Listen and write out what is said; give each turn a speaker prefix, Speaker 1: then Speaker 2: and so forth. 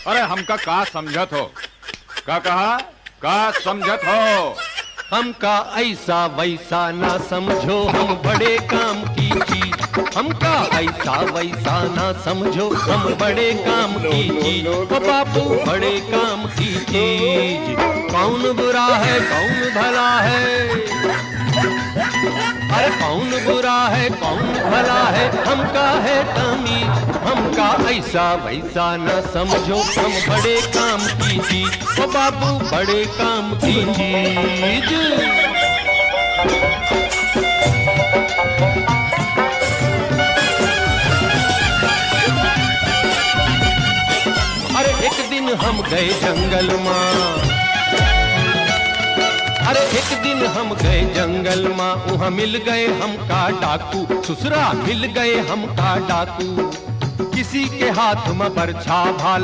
Speaker 1: अरे हमका का समझत हो? का कहा? का समझत हो?
Speaker 2: हमका ऐसा वैसा ना समझो, हम बड़े काम की चीज। हमका ऐसा वैसा ना समझो, हम बड़े काम की चीज। ओ बापू बड़े काम की चीज। कौन बुरा है कौन भला है, अरे कौन बुरा है कौन भला है, हमका है तमीज। हमका ऐसा वैसा न समझो, हम बड़े काम की चीज। ओ बाबू बड़े काम की चीज। अरे एक दिन हम गए जंगल मां, अरे एक दिन हम गए जंगल मां, वहाँ मिल गए हमका डाकू। ससुरा मिल गए हमका डाकू, किसी के हाथ में बरछा भाल।